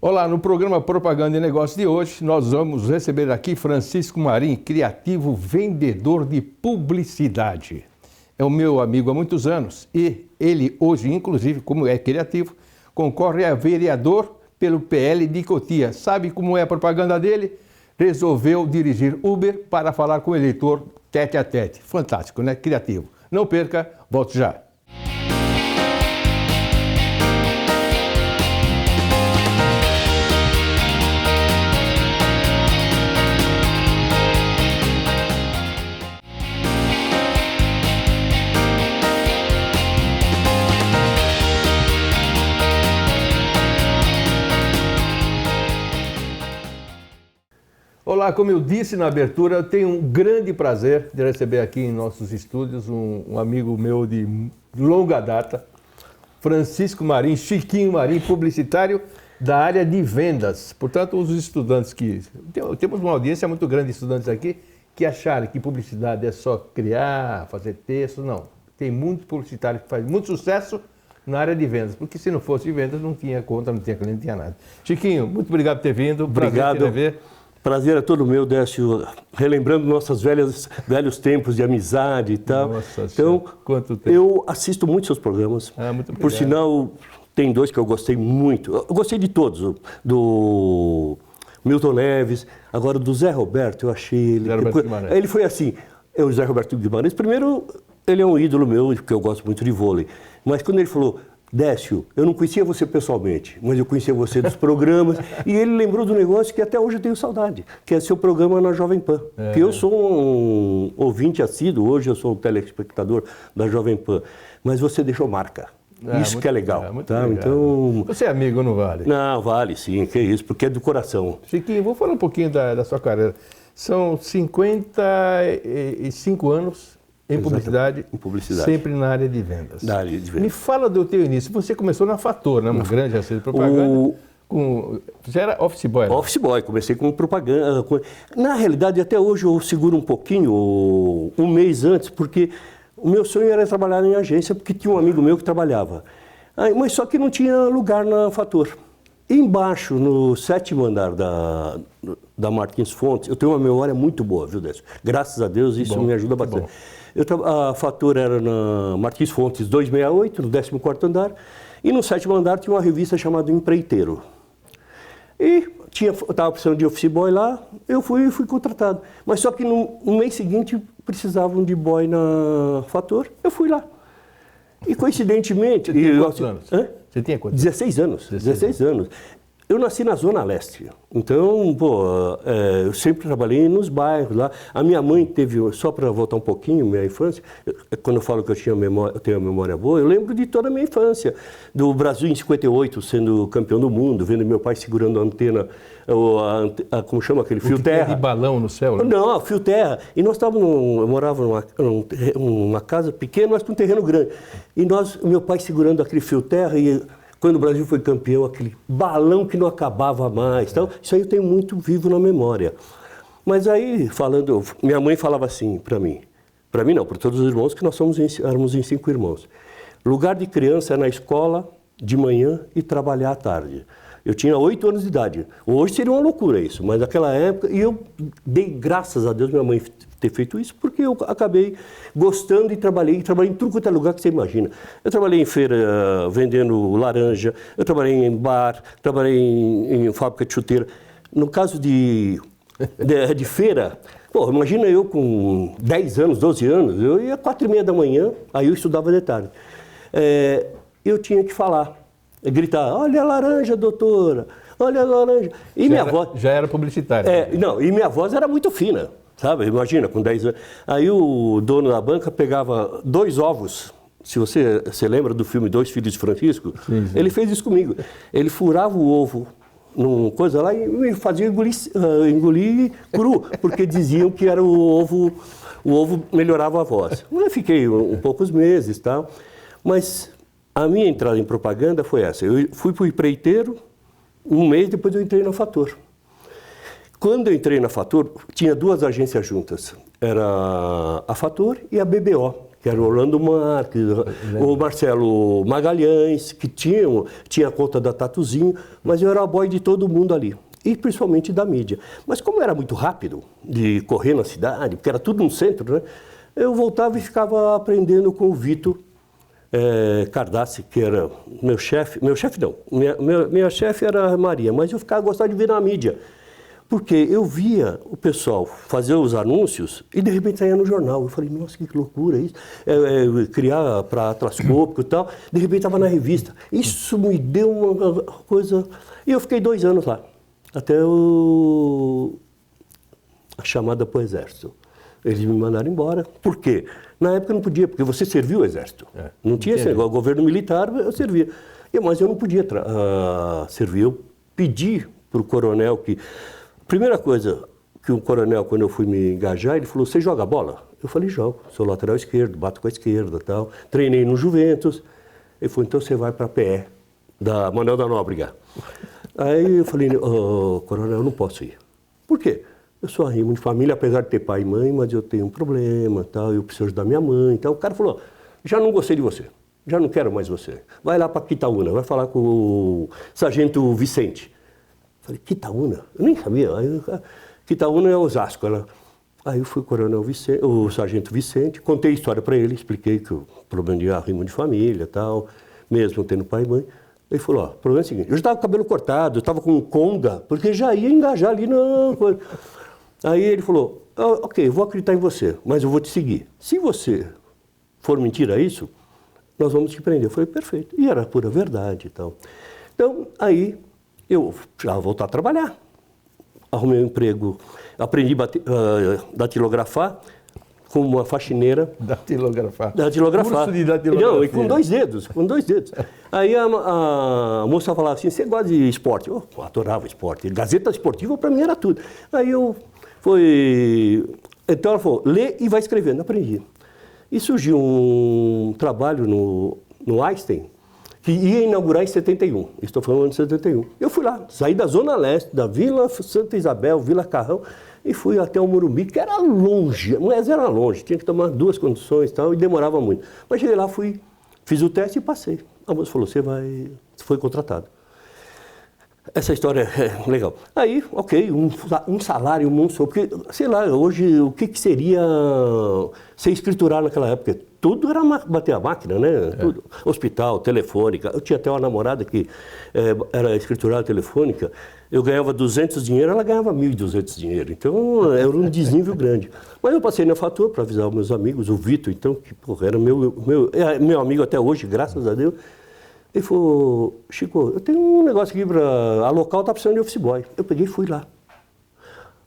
Olá, no programa Propaganda e Negócios de hoje, nós vamos receber aqui Francisco Marim, criativo vendedor de publicidade. É o meu amigo há muitos anos e ele hoje, inclusive, como é criativo, concorre a vereador pelo PL de Cotia. Sabe como é a propaganda dele? Resolveu dirigir Uber para falar com o eleitor tete a tete. Fantástico, né? Criativo. Não perca, volte já. Olá, como eu disse na abertura, eu tenho um grande prazer de receber aqui em nossos estúdios um amigo meu de longa data, Francisco Marim, Chiquinho Marim, publicitário da área de vendas. Portanto, os estudantes temos uma audiência muito grande de estudantes aqui que acharam que publicidade é só criar, fazer texto, não. Tem muito publicitário que faz muito sucesso na área de vendas, porque se não fosse de vendas não tinha conta, não tinha cliente, não tinha nada. Chiquinho, muito obrigado por ter vindo. Obrigado. Prazer te ver. Prazer é todo meu, Décio, relembrando nossos velhos tempos de amizade e tal. Nossa, então, quanto tempo. Eu assisto muito seus programas. Muito obrigado. Por sinal, tem dois que eu gostei muito. Eu gostei de todos, do Milton Neves, agora do Zé Roberto, eu achei ele... Zé Roberto Guimarães. Ele foi assim, o Zé Roberto Guimarães, primeiro, ele é um ídolo meu, porque eu gosto muito de vôlei. Mas quando ele falou... Décio, eu não conhecia você pessoalmente, mas eu conhecia você dos programas. E ele lembrou do negócio que até hoje eu tenho saudade, que é seu programa na Jovem Pan. Que eu sou um ouvinte assíduo, hoje eu sou um telespectador da Jovem Pan. Mas você deixou marca. Isso que é legal. Tá? Então... Você é amigo, não vale? Não, vale sim, que isso, porque é do coração. Chiquinho, vou falar um pouquinho da sua carreira. São 55 anos... Em publicidade, sempre na área de vendas. Na área de vendas. Me fala do teu início. Você começou na Fator, né? Uma grande agência de propaganda. Já era office boy? Né? Office boy, comecei com propaganda. Na realidade, até hoje eu seguro um pouquinho, um mês antes, porque o meu sonho era trabalhar em agência, porque tinha um amigo meu que trabalhava. Mas só que não tinha lugar na Fator. Embaixo, no 7º andar da Martins Fontes, eu tenho uma memória muito boa, viu, Décio? Graças a Deus, isso me ajuda bastante. A Fator era na Martins Fontes 268, no 14º andar, e no 7º andar tinha uma revista chamada Empreiteiro. E eu estava precisando de office boy lá, eu fui contratado. Mas só que no mês seguinte precisavam de boy na Fator, eu fui lá. E coincidentemente... Você tinha quantos anos? Você tinha quantos? 16 anos. 16 anos. Eu nasci na Zona Leste, então, eu sempre trabalhei nos bairros lá. A minha mãe teve, só para voltar um pouquinho, minha infância, quando eu falo que eu tenho a memória boa, eu lembro de toda a minha infância. Do Brasil em 58, sendo campeão do mundo, vendo meu pai segurando a antena, como chama aquele fio terra? De balão no céu? Né? Não, fio terra. E nós eu morava numa casa pequena, mas com um terreno grande. E meu pai segurando aquele fio terra e... Quando o Brasil foi campeão, aquele balão que não acabava mais. Então, isso aí eu tenho muito vivo na memória. Mas aí, minha mãe falava assim para mim não, para todos os irmãos, que nós éramos em 5 irmãos. Lugar de criança é na escola, de manhã e trabalhar à tarde. Eu tinha 8 anos de idade. Hoje seria uma loucura isso, mas naquela época... E eu dei graças a Deus minha mãe ter feito isso, porque eu acabei gostando e trabalhei em tudo quanto é lugar que você imagina. Eu trabalhei em feira vendendo laranja, eu trabalhei em bar, trabalhei em fábrica de chuteira. No caso de feira, imagina eu com 10 anos, 12 anos, eu ia às 4h30 da manhã, aí eu estudava de tarde. Eu tinha que falar. Gritar, olha a laranja, doutora, olha a laranja. E minha voz... Já era publicitário. E minha voz era muito fina, sabe? Imagina, com 10 anos. Aí o dono da banca pegava 2 ovos, se você lembra do filme Dois Filhos de Francisco, sim. Ele fez isso comigo. Ele furava o ovo numa coisa lá e me fazia engolir cru, porque diziam que era o ovo melhorava a voz. Eu fiquei poucos meses, tá? Mas... A minha entrada em propaganda foi essa. Eu fui para o Empreiteiro, um mês depois eu entrei na Fator. Quando eu entrei na Fator, tinha 2 agências juntas. Era a Fator e a BBO, que era o Orlando Marques, o Marcelo Magalhães, que tinha a conta da Tatuzinho, mas eu era boy de todo mundo ali, e principalmente da mídia. Mas como era muito rápido de correr na cidade, porque era tudo no centro, né? Eu voltava e ficava aprendendo com o Vitor Cardassi, que era meu chefe não, minha chefe era a Maria, mas eu gostava de ver na mídia. Porque eu via o pessoal fazer os anúncios e de repente saía no jornal. Eu falei, nossa, que loucura isso. Criar para Atlascópico e tal, de repente estava na revista. Isso me deu uma coisa... E eu fiquei 2 anos lá, até a chamada para o Exército. Eles me mandaram embora. Por quê? Na época eu não podia, porque você serviu o Exército. Não tinha esse negócio. O governo militar, eu servia. Mas eu não podia servir. Eu pedi para o coronel que... Primeira coisa que o coronel, quando eu fui me engajar, ele falou, você joga bola? Eu falei, jogo, sou lateral esquerdo, bato com a esquerda e tal. Treinei no Juventus. Ele falou, então você vai para a PE, da Manuel da Nóbrega. Aí eu falei, coronel, eu não posso ir. Por quê? Eu sou arrimo de família, apesar de ter pai e mãe, mas eu tenho um problema, tal, eu preciso ajudar minha mãe. Tal. O cara falou, já não gostei de você, já não quero mais você. Vai lá para Quitaúna, vai falar com o sargento Vicente. Falei, Quitaúna? Eu nem sabia. Quitaúna é Osasco. Aí eu fui o sargento Vicente, contei a história para ele, expliquei que o problema de arrimo de família, tal, mesmo tendo pai e mãe. Ele falou, o problema é o seguinte, eu já estava com o cabelo cortado, eu estava com conga, porque já ia engajar ali na coisa. Aí ele falou, ok, eu vou acreditar em você, mas eu vou te seguir. Se você for mentira isso, nós vamos te prender. Eu falei, perfeito. E era pura verdade e tal. Então, aí... eu já voltar a trabalhar, arrumei um emprego, aprendi a datilografar como uma faxineira. Datilografar? Datilografar. Curso de datilografia. Não, e com 2 dedos, com 2 dedos. Aí a moça falava assim, você gosta de esporte? Eu adorava esporte, Gazeta Esportiva para mim era tudo. Aí então ela falou, lê e vai escrevendo, aprendi. E surgiu um trabalho no Einstein, que ia inaugurar em 71, estou falando de 71. Eu fui lá, saí da Zona Leste, da Vila Santa Isabel, Vila Carrão, e fui até o Morumbi, que era longe, mas era longe, tinha que tomar 2 condições e tal, e demorava muito. Mas cheguei lá, fiz o teste e passei. A moça falou, você foi contratado. Essa história é legal. Aí, ok, um salário, porque, sei lá, hoje, o que seria ser escriturário naquela época? Tudo era bater a máquina, né? Tudo. Hospital, telefônica. Eu tinha até uma namorada que era escriturária telefônica. Eu ganhava 200 dinheiro, ela ganhava 1.200 dinheiro. Então, era um desnível grande. Mas eu passei na fatura para avisar os meus amigos, o Vitor, então, que porra, era meu amigo até hoje, graças a Deus. Ele falou, Chico, eu tenho um negócio aqui a local está precisando de office boy. Eu peguei e fui lá.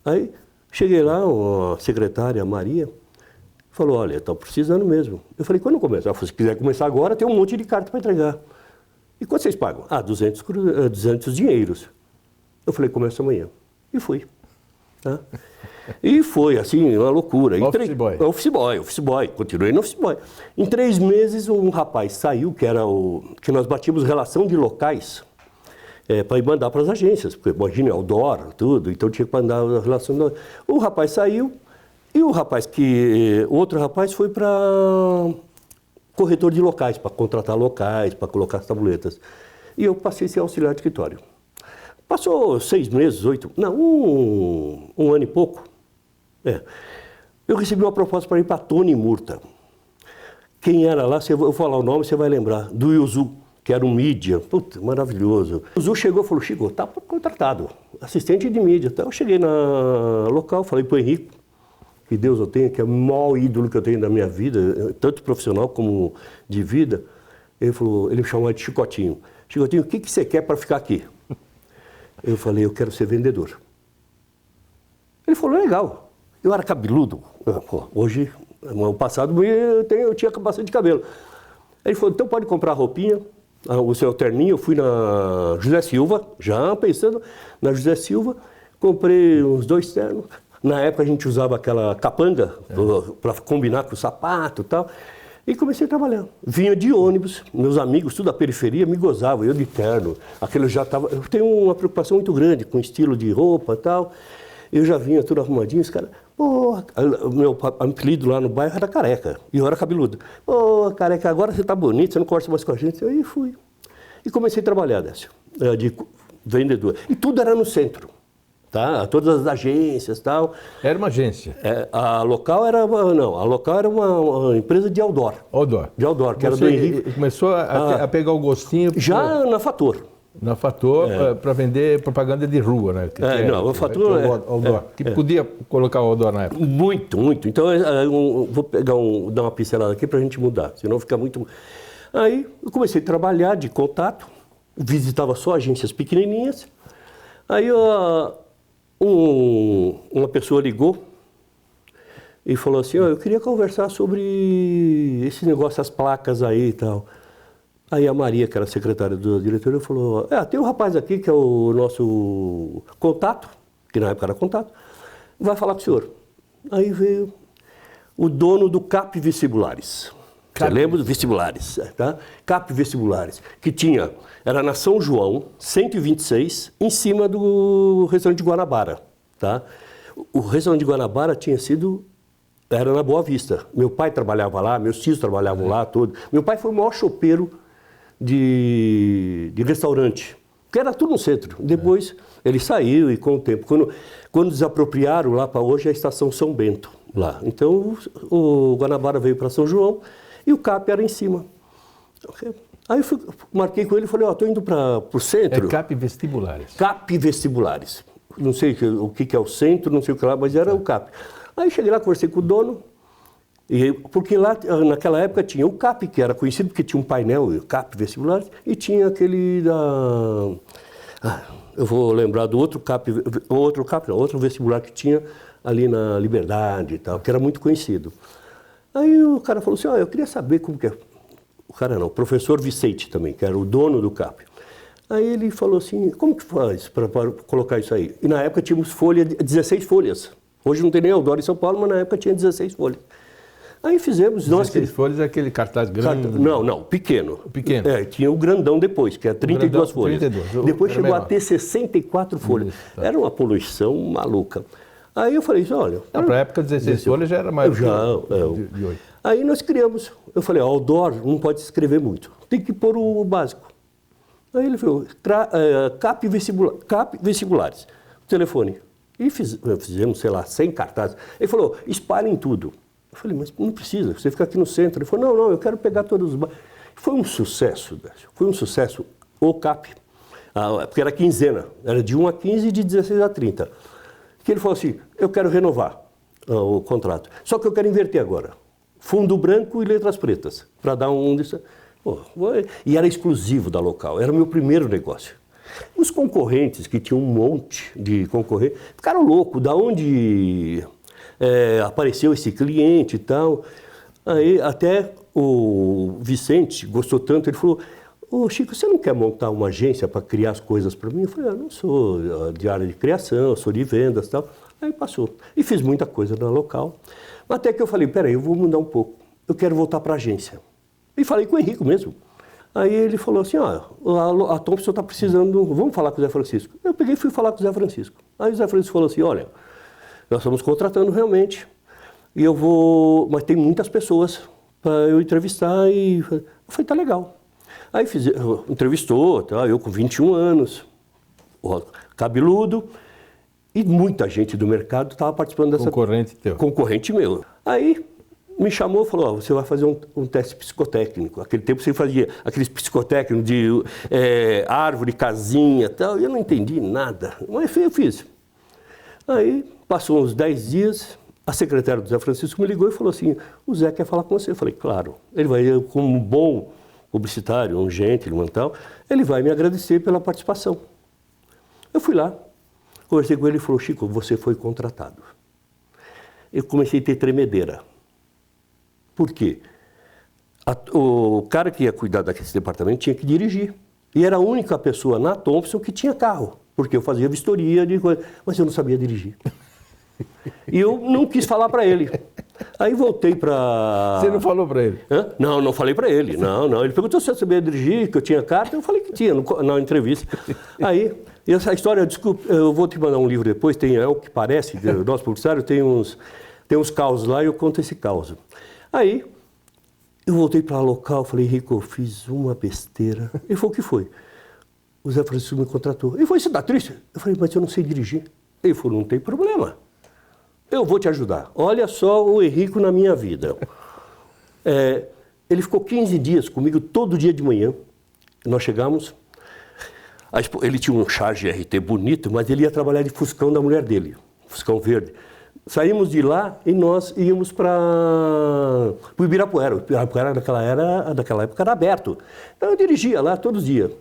Aí, cheguei lá, a secretária, a Maria, falou, olha, estou precisando mesmo. Eu falei, quando começa? Ela falou, se quiser começar agora, tem um monte de carta para entregar. E quanto vocês pagam? 200 dinheiros. Eu falei, começa amanhã. E fui. Tá? E foi, assim, uma loucura. Office boy, continuei no office boy. Em 3 meses, um rapaz saiu, que nós batíamos relação de locais para ir mandar para as agências, porque imagina, outdoor, tudo, então tinha que mandar a relação. O rapaz saiu e o outro rapaz foi para corretor de locais, para contratar locais, para colocar as tabuletas. E eu passei a ser auxiliar de escritório. Passou 6 meses, 8, não, um ano e pouco. Eu recebi uma proposta para ir para Tony Murta. Quem era lá, eu vou falar o nome, você vai lembrar, do Yuzu, que era um mídia, puta, maravilhoso. O Yuzu chegou e falou, Chico, tá contratado, assistente de mídia. Então eu cheguei na local, falei para o Henrique, que Deus eu tenha, que é o maior ídolo que eu tenho da minha vida, tanto profissional como de vida. Ele me chamou de Chicotinho. Chicotinho, o que você quer para ficar aqui? Eu falei, eu quero ser vendedor. Ele falou, legal. Eu era cabeludo. Hoje, no passado, eu tinha bastante cabelo. Ele falou, então pode comprar roupinha, o seu terninho. Eu fui na José Silva, já pensando na José Silva. Comprei uns 2 ternos. Na época a gente usava aquela capanga para combinar com o sapato e tal. E comecei a trabalhar. Vinha de ônibus, meus amigos, tudo da periferia, me gozavam, eu de terno. Eu tenho uma preocupação muito grande com o estilo de roupa e tal. Eu já vinha tudo arrumadinho, os caras, Pô, o meu apelido lá no bairro era Careca, e eu era cabeludo. Pô, Careca, agora você tá bonito, você não conversa mais com a gente. Aí fui. E comecei a trabalhar, Décio, de vendedor. E tudo era no centro, tá? Todas as agências e tal. Era uma agência. A local era uma empresa de outdoor. Outdoor. De outdoor, que era do Henrique. Começou a pegar o gostinho... Já na Fator. Na Fator, para vender propaganda de rua, né? Não, a Fator... Que podia colocar o outdoor na época. Muito, muito. Então, vou dar uma pincelada aqui para a gente mudar, senão fica muito... Aí, eu comecei a trabalhar de contato, visitava só agências pequenininhas. Aí, uma pessoa ligou e falou assim, eu queria conversar sobre esse negócio, as placas aí e tal. Aí a Maria, que era secretária do diretor, falou, tem um rapaz aqui que é o nosso contato, que na época era contato, vai falar com o senhor. Aí veio o dono do CAP Vestibulares. Você lembra dos vestibulares, tá? CAP Vestibulares, que era na São João, 126, em cima do restaurante de Guanabara, tá? O restaurante de Guanabara era na Boa Vista. Meu pai trabalhava lá, meus tios trabalhavam lá, todo. Meu pai foi o maior chopeiro de restaurante, que era tudo no centro. Depois ele saiu e com o tempo, quando desapropriaram lá para hoje, a estação São Bento, lá. Então o Guanabara veio para São João e o CAP era em cima. Aí eu marquei com ele e falei, estou indo para o centro. É CAP Vestibulares. CAP Vestibulares. Não sei o que é o centro, não sei o que lá, mas era o CAP. Aí cheguei lá, conversei com o dono, porque lá naquela época tinha o CAP, que era conhecido porque tinha um painel, o CAP Vestibulares, e tinha aquele eu vou lembrar do outro vestibular que tinha ali na Liberdade e tal, que era muito conhecido. Aí o cara falou assim, eu queria saber como que é. O cara não, o professor Vicente também, que era o dono do CAP. Aí ele falou assim, como que faz para colocar isso aí? E na época tínhamos 16 folhas. Hoje não tem nem outdoor em São Paulo, mas na época tinha 16 folhas. Aí fizemos... 16 folhas é aquele cartaz grande? Não, pequeno. Pequeno. Tinha o grandão depois, que era 32 folhas. 32. Depois chegou a ter 64 folhas. Tá. Era uma poluição maluca. Aí eu falei, olha... Para a época, 16 folhas já era mais de 8. Aí nós criamos. Eu falei, outdoor não pode se escrever muito. Tem que pôr o básico. Aí ele falou, CAP Vestibulares. Telefone. E fizemos, sei lá, 100 cartazes. Ele falou, espalhem tudo. Eu falei, mas não precisa, você fica aqui no centro. Ele falou, não, eu quero pegar todos os... Foi um sucesso, Décio. Foi um sucesso o CAP, porque era quinzena, era de 1 a 15 e de 16 a 30. Que ele falou assim, eu quero renovar o contrato, só que eu quero inverter agora. Fundo branco e letras pretas, para dar um... E era exclusivo da local, era o meu primeiro negócio. Os concorrentes, que tinham um monte de concorrentes, ficaram loucos, da onde apareceu esse cliente e tal. Aí até o Vicente gostou tanto, ele falou, Chico, você não quer montar uma agência para criar as coisas para mim? Eu falei, eu não sou de área de criação, eu sou de vendas e tal. Aí passou. E fiz muita coisa na local. Até que eu falei, peraí, eu vou mudar um pouco. Eu quero voltar para a agência. E falei com o Henrico mesmo. Aí ele falou assim, a Thompson está precisando, vamos falar com o Zé Francisco. Eu peguei e fui falar com o Zé Francisco. Aí o Zé Francisco falou assim, olha, nós estamos contratando realmente, e mas tem muitas pessoas para eu entrevistar, e eu falei, tá legal. Aí entrevistou, tá, eu com 21 anos, cabeludo, e muita gente do mercado estava participando dessa... Concorrente teu. Concorrente meu. Aí me chamou e falou, você vai fazer um teste psicotécnico. Naquele tempo você fazia aqueles psicotécnicos de árvore, casinha e tal, e eu não entendi nada, mas eu fiz. Aí passou uns 10 dias, a secretária do Zé Francisco me ligou e falou assim, o Zé quer falar com você. Eu falei, claro, ele vai, como um bom publicitário, um gentleman e tal, ele vai me agradecer pela participação. Eu fui lá, conversei com ele e falou, Chico, você foi contratado. Eu comecei a ter tremedeira. Por quê? O cara que ia cuidar daquele departamento tinha que dirigir. E era a única pessoa na Thompson que tinha carro, porque eu fazia vistoria de coisa, mas eu não sabia dirigir. E eu não quis falar para ele. Aí voltei para... Você não falou para ele? Não, não falei para ele. Não. Ele perguntou se eu sabia dirigir, que eu tinha carta. Eu falei que tinha na entrevista. Aí E essa história, desculpa, eu vou te mandar um livro depois, é o que parece, do nosso publicitário, tem uns causos lá e eu conto esse caos. Aí, eu voltei para o local, falei, Henrico, eu fiz uma besteira. Ele falou, o que foi? O Zé Francisco me contratou. Ele falou, você está triste? Eu falei, mas eu não sei dirigir. Ele falou, não tem problema. Eu vou te ajudar. Olha só o Henrico na minha vida. Ele ficou 15 dias comigo, todo dia de manhã. Nós chegamos, ele tinha um Charge RT bonito, mas ele ia trabalhar de Fuscão da mulher dele, Fuscão verde. Saímos de lá e nós íamos para o Ibirapuera. O Ibirapuera naquela época era aberto. Então eu dirigia lá todos os dias.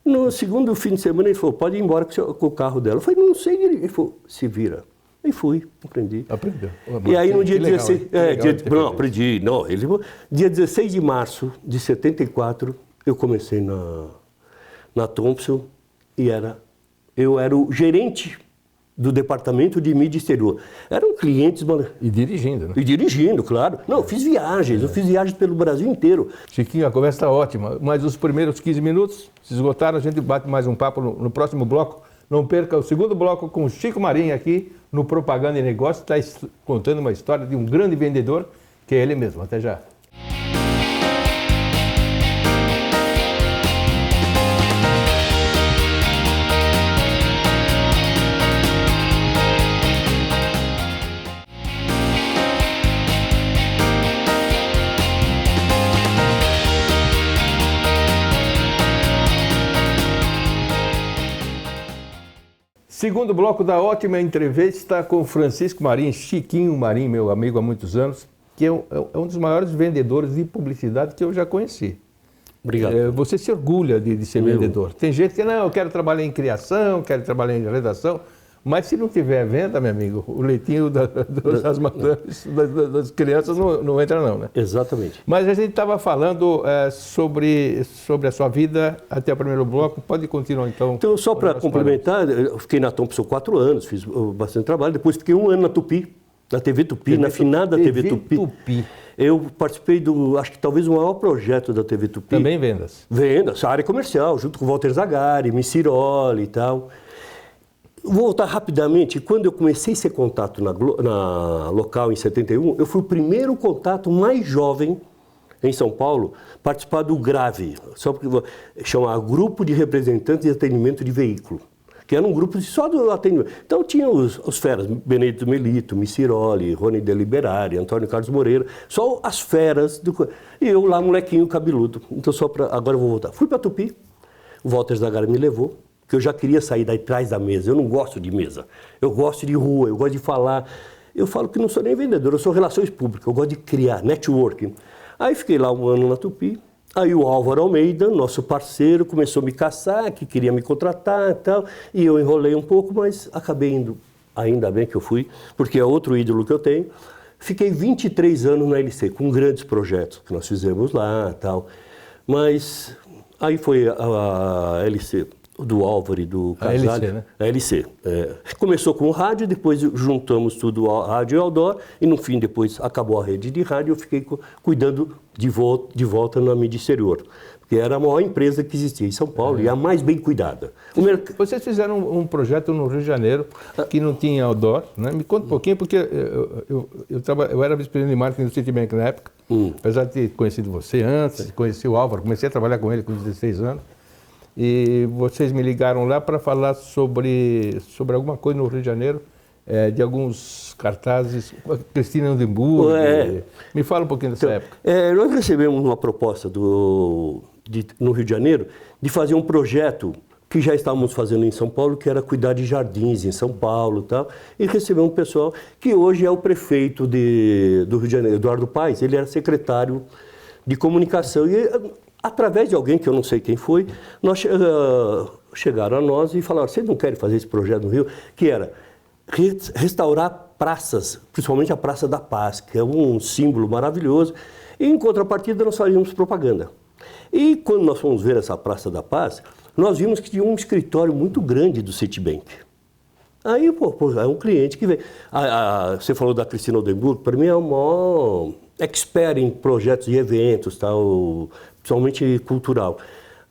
No segundo fim de semana ele falou, pode ir embora com o carro dela. Eu falei, não sei dirigir. Ele falou, se vira. Aí fui, aprendi. Aprendeu. E aí no dia 16... não, aprendi. Não, dia 16 de março de 74, eu comecei na Thompson e eu era o gerente do departamento de mídia exterior. Eram clientes... E dirigindo, né? E dirigindo, claro. Não, eu fiz viagens pelo Brasil inteiro. Chiquinho, a conversa está ótima, mas os primeiros 15 minutos se esgotaram, a gente bate mais um papo no próximo bloco. Não perca o segundo bloco com o Chico Marinho aqui no Propaganda e Negócio, está contando uma história de um grande vendedor, que é ele mesmo. Até já. Segundo bloco da ótima entrevista com Francisco Marinho, Chiquinho Marinho, meu amigo há muitos anos, que é um dos maiores vendedores de publicidade que eu já conheci. Obrigado. Você se orgulha de ser vendedor. Tem gente que, não, eu quero trabalhar em criação, quero trabalhar em redação, mas se não tiver venda, meu amigo, o leitinho das madames, das crianças não entra não, né? Exatamente. Mas a gente estava falando sobre a sua vida até o primeiro bloco. Pode continuar, então. Então, só para complementar, eu fiquei na Thompson 4 anos, fiz bastante trabalho. Depois fiquei 1 ano na Tupi, na TV Tupi, na finada TV Tupi. Eu participei acho que talvez o maior projeto da TV Tupi. Também vendas? Vendas, área comercial, junto com o Walter Zagari, Missiroli e tal. Vou voltar rapidamente. Quando eu comecei a ser contato na local em 71, eu fui o primeiro contato mais jovem em São Paulo participar do GRAVE, só porque chama Grupo de Representantes de Atendimento de Veículo, que era um grupo só do atendimento. Então tinha os feras, Benedito Melito, Missiroli, Rony Deliberari, Antônio Carlos Moreira, só as feras. E eu lá, molequinho cabeludo. Então agora eu vou voltar. Fui para Tupi, o Walter Zagari me levou, que eu já queria sair daí atrás da mesa. Eu não gosto de mesa. Eu gosto de rua, eu gosto de falar. Eu falo que não sou nem vendedor, eu sou relações públicas, eu gosto de criar, networking. Aí fiquei lá 1 ano na Tupi. Aí o Álvaro Almeida, nosso parceiro, começou a me caçar, que queria me contratar e tal. E eu enrolei um pouco, mas acabei indo. Ainda bem que eu fui, porque é outro ídolo que eu tenho. Fiquei 23 anos na LC, com grandes projetos que nós fizemos lá e tal. Mas aí foi a LC. Do Álvaro e do Casale. A LC, né? A LC. Começou com o rádio, depois juntamos tudo, rádio e outdoor, e no fim depois acabou a rede de rádio, eu fiquei cuidando de volta na mídia exterior, porque era a maior empresa que existia em São Paulo e a mais bem cuidada. Vocês fizeram um projeto no Rio de Janeiro que não tinha outdoor, né? Me conta um pouquinho, porque eu era vice-presidente de marketing do Citibank na época, apesar de ter conhecido você antes, conheci o Álvaro, comecei a trabalhar com ele com 16 anos. E vocês me ligaram lá para falar sobre alguma coisa no Rio de Janeiro, de alguns cartazes, Cristina Andemburgo. Me fala um pouquinho dessa época. Nós recebemos uma proposta no Rio de Janeiro de fazer um projeto que já estávamos fazendo em São Paulo, que era cuidar de jardins em São Paulo e tal. E recebemos um pessoal que hoje é o prefeito do Rio de Janeiro, Eduardo Paes, ele era secretário de comunicação. E através de alguém que eu não sei quem foi, chegaram a nós e falaram, vocês não querem fazer esse projeto no Rio? Que era restaurar praças, principalmente a Praça da Paz, que é um símbolo maravilhoso, e em contrapartida nós faríamos propaganda. E quando nós fomos ver essa Praça da Paz, nós vimos que tinha um escritório muito grande do Citibank. Aí, é um cliente que vem. Você falou da Cristina Andemburgo, para mim é o maior expert em projetos e eventos, tal, principalmente cultural.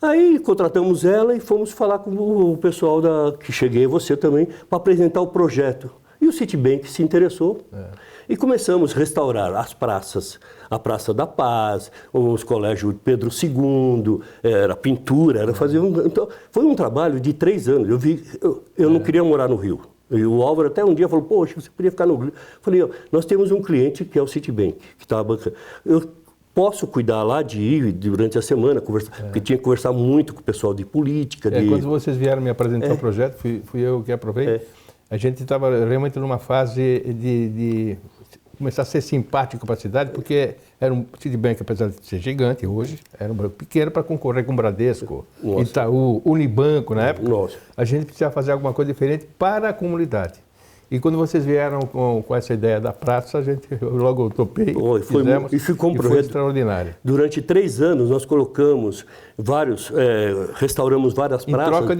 Aí contratamos ela e fomos falar com o pessoal que cheguei, você também, para apresentar o projeto. E o Citibank se interessou. E começamos a restaurar as praças, a Praça da Paz, os colégios Pedro II, era pintura, era fazer então, foi um trabalho de 3 anos. Eu não queria morar no Rio. E o Álvaro até um dia falou, poxa, você podia ficar no Rio. Falei, nós temos um cliente que é o Citibank, que estava bancando. Eu posso cuidar lá de ir durante a semana, conversar, porque tinha que conversar muito com o pessoal de política. Quando vocês vieram me apresentar o projeto, fui eu que aprovei. A gente estava realmente numa fase de começar a ser simpático para a cidade, porque era um Citibank, apesar de ser gigante hoje, era um banco pequeno para concorrer com o Bradesco, Itaú, Unibanco na época. A gente precisava fazer alguma coisa diferente para a comunidade. E quando vocês vieram com essa ideia da praça, eu logo topei, fizemos, e ficou um projeto foi extraordinário. Durante 3 anos nós colocamos restauramos várias praças. Em troca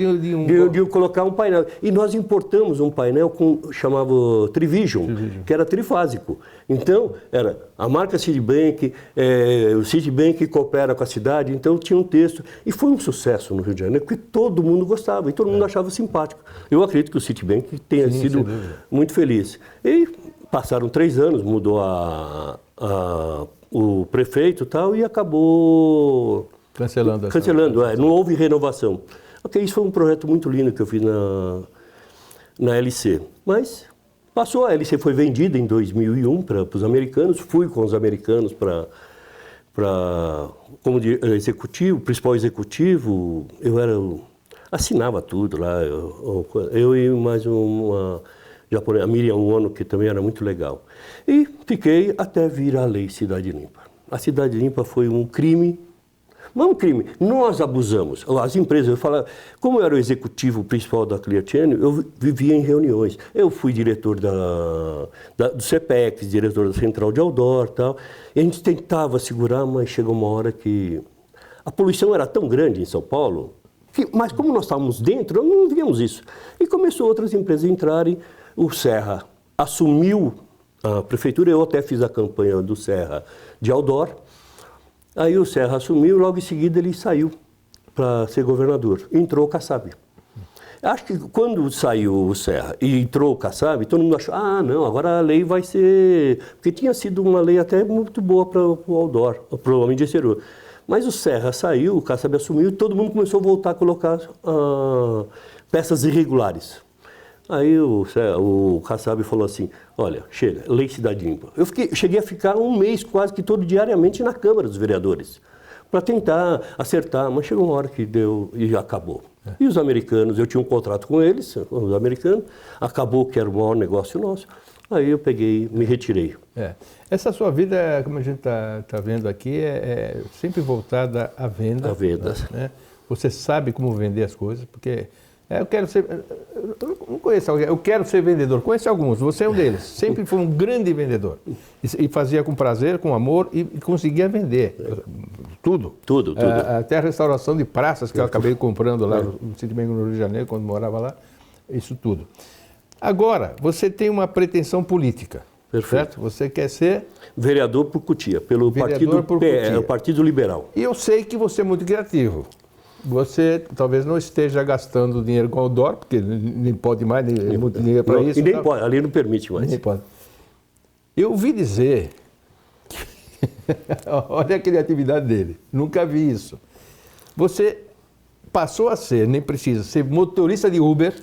de colocar um painel. E nós importamos um painel chamava Trivision, que era trifásico. Então, era a marca Citibank, o Citibank coopera com a cidade, então tinha um texto. E foi um sucesso no Rio de Janeiro, porque todo mundo gostava e todo mundo achava simpático. Eu acredito que o Citibank tenha sido muito feliz. E passaram 3 anos, mudou o prefeito e tal, e acabou cancelando. Não houve renovação. Ok, isso foi um projeto muito lindo que eu fiz na LC. Mas passou, a LC foi vendida em 2001 para os americanos, fui com os americanos como executivo, principal executivo, assinava tudo lá, eu e mais uma japonesa, a Miriam Ono, que também era muito legal. E fiquei até vir a Lei Cidade Limpa. A Cidade Limpa foi um crime. Não é um crime, nós abusamos. As empresas, eu falo, como eu era o executivo principal da Clear Channel, eu vivia em reuniões. Eu fui diretor do CPEX, diretor da Central de Outdoor e tal. E a gente tentava segurar, mas chegou uma hora que a poluição era tão grande em São Paulo, mas como nós estávamos dentro, não víamos isso. E começou outras empresas a entrarem. O Serra assumiu a prefeitura, eu até fiz a campanha do Serra de Outdoor. Aí o Serra assumiu, logo em seguida ele saiu para ser governador. Entrou o Kassab. Acho que quando saiu o Serra e entrou o Kassab, todo mundo achou, não, agora a lei vai ser... Porque tinha sido uma lei até muito boa para o outdoor, para o homem de exterior. Mas o Serra saiu, o Kassab assumiu, e todo mundo começou a voltar a colocar peças irregulares. Aí o Kassab falou assim, olha, chega, Lei Cidade Limpa. Eu cheguei a ficar um mês quase que todo diariamente na Câmara dos Vereadores, para tentar acertar, mas chegou uma hora que deu e acabou. E os americanos, eu tinha um contrato com eles, os americanos, acabou que era o maior negócio nosso, aí eu me retirei. Essa sua vida, como a gente está vendo aqui, é sempre voltada à venda. A vendas. Né? Você sabe como vender as coisas, porque... eu não conheço alguém, eu quero ser vendedor. Conheço alguns, você é um deles. Sempre foi um grande vendedor. E fazia com prazer, com amor e conseguia vender. Tudo. Tudo. Até a restauração de praças que eu acabei comprando lá no Citibank no Rio de Janeiro, quando morava lá. Isso tudo. Agora, você tem uma pretensão política. Perfeito. Certo? Você quer ser... vereador por Cotia, pelo Partido Liberal. E eu sei que você é muito criativo. Você talvez não esteja gastando dinheiro com o outdoor, porque nem pode mais, nem muito dinheiro para isso. E nem pode, ali não permite mais. Nem pode. Eu ouvi dizer, olha a criatividade dele, nunca vi isso. Você passou a ser, nem precisa, ser motorista de Uber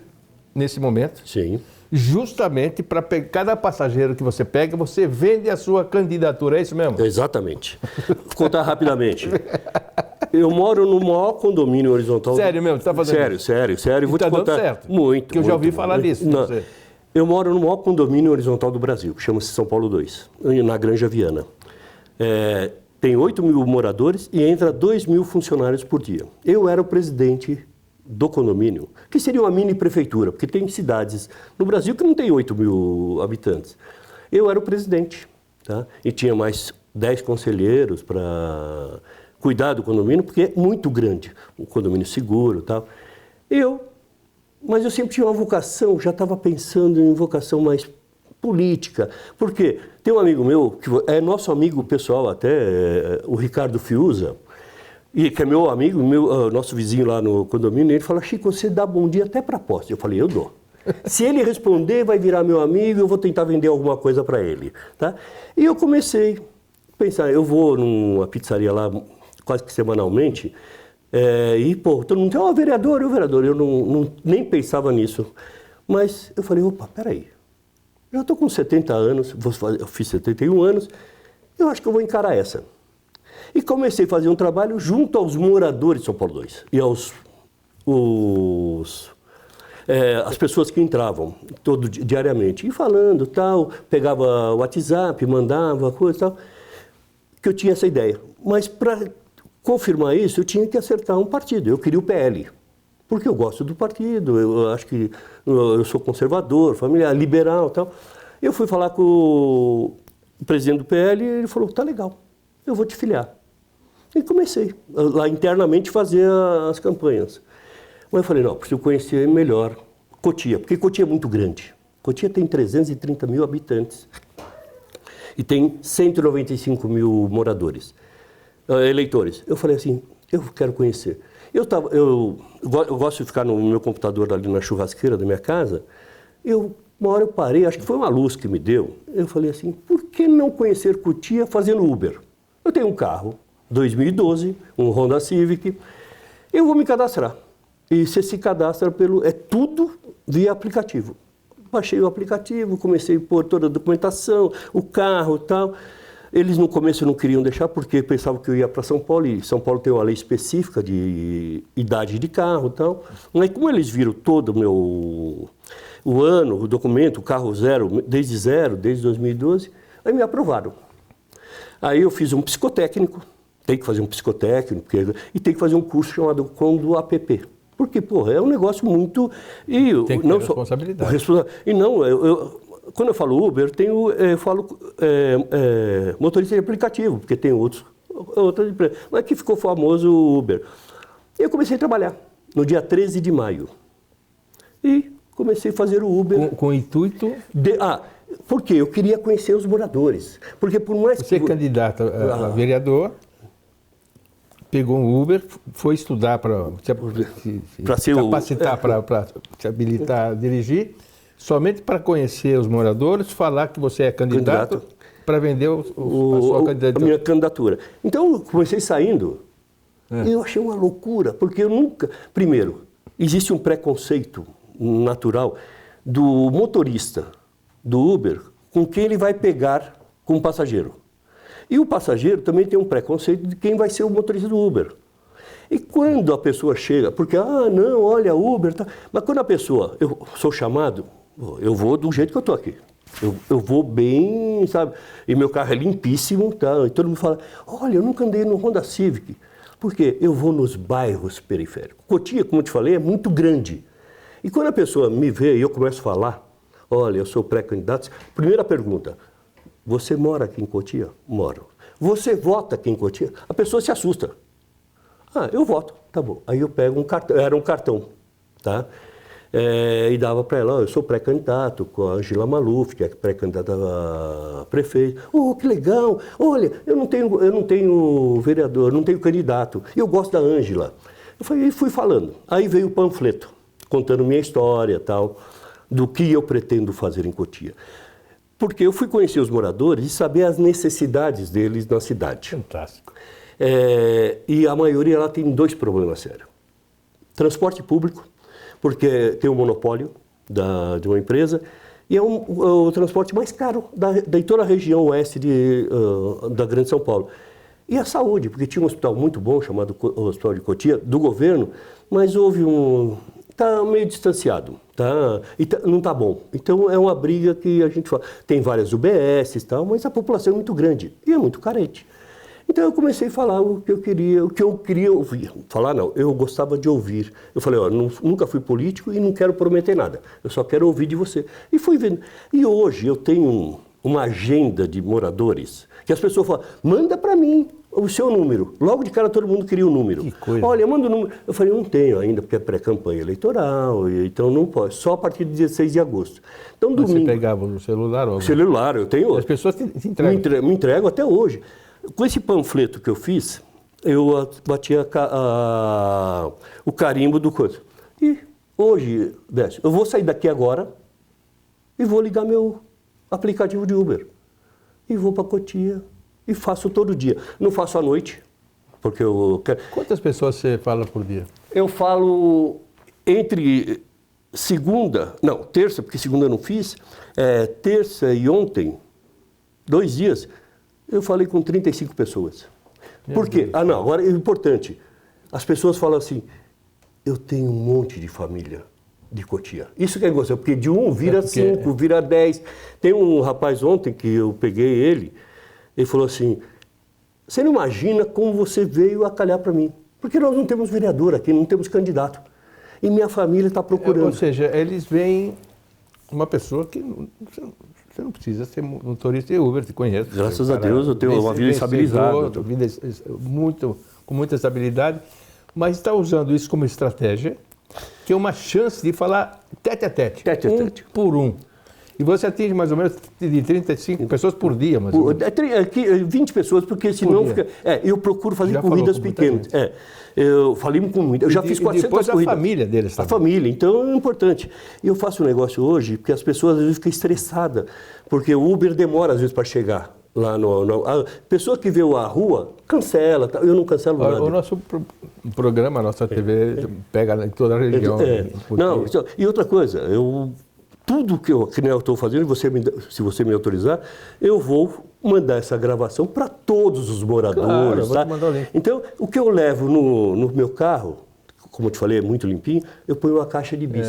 nesse momento. Sim. Justamente para cada passageiro que você pega, você vende a sua candidatura, é isso mesmo? Exatamente. Vou contar rapidamente. Eu moro no maior condomínio horizontal. Sério mesmo? Você está fazendo isso? Sério. Vou te contar. Dando certo? Muito. Porque eu já ouvi falar disso. Eu moro no maior condomínio horizontal do Brasil, que chama-se São Paulo 2, na Granja Viana. Tem 8.000 moradores e entra 2.000 funcionários por dia. Eu era o presidente do condomínio, que seria uma mini prefeitura, porque tem cidades no Brasil que não tem 8.000 habitantes. Eu era o presidente, tá? E tinha mais 10 conselheiros para cuidar do condomínio, porque é muito grande, um condomínio seguro e tal. Mas eu sempre tinha uma vocação, já estava pensando em vocação mais política, porque tem um amigo meu, que é nosso amigo pessoal até, o Ricardo Fiuza. e que é meu amigo, nosso vizinho lá no condomínio, ele fala, Chico, você dá bom dia até para poste. Eu falei, eu dou. Se ele responder, vai virar meu amigo, eu vou tentar vender alguma coisa para ele. Tá? E eu comecei a pensar, eu vou numa pizzaria lá quase que semanalmente, e, pô, todo mundo diz, vereador, eu nem pensava nisso. Mas eu falei, opa, peraí, já estou com 70 anos, eu fiz 71 anos, eu acho que eu vou encarar essa. E comecei a fazer um trabalho junto aos moradores de São Paulo II e as pessoas que entravam diariamente. E falando, tal, pegava o WhatsApp, mandava, coisa e tal, que eu tinha essa ideia. Mas para confirmar isso, eu tinha que acertar um partido. Eu queria o PL, porque eu gosto do partido, eu acho que eu sou conservador, familiar, liberal e tal. Eu fui falar com o presidente do PL e ele falou, tá legal, eu vou te filiar. E comecei lá internamente fazer as campanhas. Mas eu falei, não, preciso conhecer melhor Cotia, porque Cotia é muito grande. Cotia tem 330 mil habitantes e tem 195 mil moradores, eleitores. Eu falei assim, eu quero conhecer. Eu gosto de ficar no meu computador ali na churrasqueira da minha casa. Uma hora eu parei, acho que foi uma luz que me deu. Eu falei assim, por que não conhecer Cotia fazendo Uber? Eu tenho um carro, 2012, um Honda Civic, eu vou me cadastrar. E você se cadastra é tudo via aplicativo. Baixei o aplicativo, comecei a pôr toda a documentação, o carro e tal. Eles no começo não queriam deixar porque pensavam que eu ia para São Paulo e São Paulo tem uma lei específica de idade de carro e tal. Mas como eles viram todo o ano, o documento, o carro zero, desde 2012, aí me aprovaram. Aí eu fiz um psicotécnico, tem que fazer um psicotécnico, e tem que fazer um curso chamado Condo App. Porque, porra, é um negócio muito... Tem que ter responsabilidade. E não, quando eu falo Uber, eu falo motorista de aplicativo, porque tem outras empresas. Mas que ficou famoso o Uber. E eu comecei a trabalhar no dia 13 de maio. E comecei a fazer o Uber. Com o intuito? Porque eu queria conhecer os moradores. Porque por mais Você é candidato a vereador, pegou um Uber, foi estudar para se capacitar, para se habilitar a dirigir, somente para conhecer os moradores, falar que você é candidato para vender a minha candidatura. Então, eu comecei saindo e eu achei uma loucura, porque eu nunca... Primeiro, existe um preconceito natural do motorista do Uber com quem ele vai pegar como passageiro. E o passageiro também tem um preconceito de quem vai ser o motorista do Uber. E quando a pessoa chega, porque, não, olha, Uber, tá. Mas quando a pessoa, eu sou chamado, eu vou do jeito que eu estou aqui. Eu vou bem, sabe? E meu carro é limpíssimo, tá? E todo mundo fala, olha, eu nunca andei no Honda Civic. Por quê? Eu vou nos bairros periféricos. Cotia, como eu te falei, é muito grande. E quando a pessoa me vê e eu começo a falar, olha, eu sou pré-candidato, primeira pergunta, você mora aqui em Cotia? Moro. Você vota aqui em Cotia? A pessoa se assusta. Eu voto. Tá bom. Aí eu pego um cartão, era um cartão, tá? E dava para ela, eu sou pré-candidato com a Angela Maluf, que é pré-candidata a prefeito. Que legal! Olha, eu não tenho vereador, não tenho candidato. Eu gosto da Angela. Eu fui falando. Aí veio o panfleto, contando minha história, tal, do que eu pretendo fazer em Cotia. Porque eu fui conhecer os moradores e saber as necessidades deles na cidade. Fantástico. E a maioria ela tem dois problemas sérios. Transporte público, porque tem um monopólio de uma empresa, e é o transporte mais caro de toda a região oeste da Grande São Paulo. E a saúde, porque tinha um hospital muito bom, chamado Hospital de Cotia, do governo, mas houve está meio distanciado, tá? Não está bom. Então é uma briga que a gente fala. Tem várias UBS e tal, mas a população é muito grande e é muito carente. Então eu comecei a falar o que eu queria ouvir. Falar não, eu gostava de ouvir. Eu falei, nunca fui político e não quero prometer nada. Eu só quero ouvir de você. E fui vendo. E hoje eu tenho uma agenda de moradores que as pessoas falam, manda para mim o seu número. Logo de cara todo mundo queria o número. Que coisa. Olha, manda o número. Eu falei, não tenho ainda, porque é pré-campanha eleitoral, então não pode. Só a partir de 16 de agosto. Então, Mas domingo... você pegava no celular? Ou... Celular, eu tenho... As pessoas te entregam. Me entregam até hoje. Com esse panfleto que eu fiz, eu batia o carimbo do coisa. E hoje, Décio, eu vou sair daqui agora e vou ligar meu aplicativo de Uber. E vou para Cotia e faço todo dia. Não faço à noite, porque eu quero... Quantas pessoas você fala por dia? Eu falo entre terça, porque segunda eu não fiz, terça e ontem, 2 dias, eu falei com 35 pessoas. Por quê? Agora é importante. As pessoas falam assim, eu tenho um monte de família de Cotia. Isso que é gostoso, porque de 1 vira 5, vira 10. Tem um rapaz ontem que eu peguei ele falou assim, você não imagina como você veio a calhar para mim. Porque nós não temos vereador aqui, não temos candidato. E minha família está procurando. Ou seja, eles veem uma pessoa que você não precisa ser motorista de Uber, te conheço. Graças a Deus eu tenho uma vida estabilizada. Com muita estabilidade, mas está usando isso como estratégia, que é uma chance de falar tete a tete. Tete a tete. Por um. E você atinge mais ou menos de 35 pessoas por dia, mais ou menos. 20 pessoas, porque senão fica... eu procuro fazer corridas pequenas. Eu falei com muita. Eu já fiz 400 depois corridas. A família deles também. A família, então é importante. E eu faço um negócio hoje, porque as pessoas às vezes ficam estressadas, porque o Uber demora às vezes para chegar lá a pessoa que vê a rua, cancela, eu não cancelo nada. O nosso programa, a nossa TV, pega em toda a região. E outra coisa, tudo que eu estou fazendo, se você me autorizar, eu vou mandar essa gravação para todos os moradores. Claro, eu vou te mandar o link. Então, o que eu levo no meu carro, como eu te falei, é muito limpinho, eu ponho uma caixa de bis.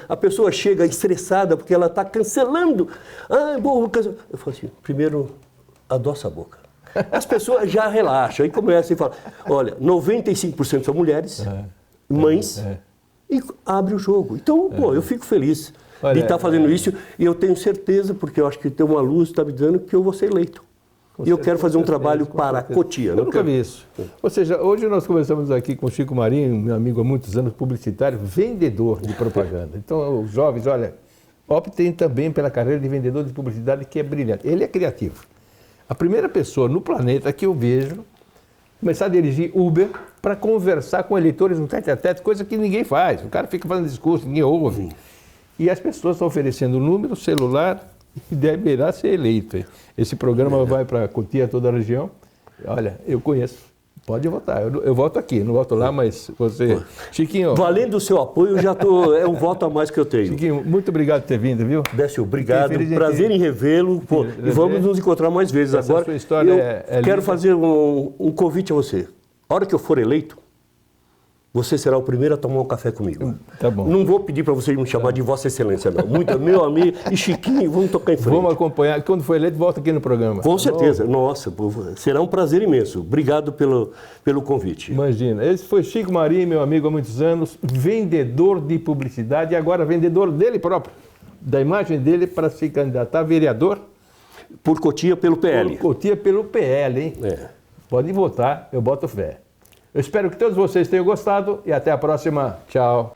A pessoa chega estressada porque ela está cancelando. Eu falo assim, primeiro, adoça a boca. As pessoas já relaxam e começam a falar, olha, 95% são mulheres, mães, e abre o jogo. Então, eu fico feliz de estar fazendo isso e eu tenho certeza, porque eu acho que tem uma luz que está me dizendo que eu vou ser eleito. E eu quero fazer um trabalho para Cotia. Eu nunca vi isso. Ou seja, hoje nós conversamos aqui com o Chico Marinho, meu amigo há muitos anos, publicitário, vendedor de propaganda. Então, os jovens, olha, optem também pela carreira de vendedor de publicidade, que é brilhante. Ele é criativo. A primeira pessoa no planeta que eu vejo começar a dirigir Uber para conversar com eleitores no tete-a-tete, coisa que ninguém faz. O cara fica fazendo discurso, ninguém ouve. E as pessoas estão oferecendo o número, celular, e deverá ser eleito. Esse programa vai para Cotia, toda a região. Olha, eu conheço. Pode votar. Eu voto aqui, não voto lá, mas você... Chiquinho... Valendo o seu apoio, é um voto a mais que eu tenho. Chiquinho, muito obrigado por ter vindo, viu? Décio, obrigado. Prazer em revê-lo. E vamos nos encontrar mais vezes. Agora, sua história eu quero fazer um convite a você. A hora que eu for eleito, você será o primeiro a tomar um café comigo. Tá bom. Não vou pedir para você me chamar de Vossa Excelência, não. Meu amigo e Chiquinho, vamos tocar em frente. Vamos acompanhar. Quando for eleito, volta aqui no programa. Com certeza. Nossa, será um prazer imenso. Obrigado pelo convite. Imagina. Esse foi Chico Marinho, meu amigo há muitos anos, vendedor de publicidade e agora vendedor dele próprio, da imagem dele para se candidatar a vereador. Por Cotia, pelo PL. Por Cotia, pelo PL, hein? Pode votar, eu boto fé. Eu espero que todos vocês tenham gostado e até a próxima. Tchau.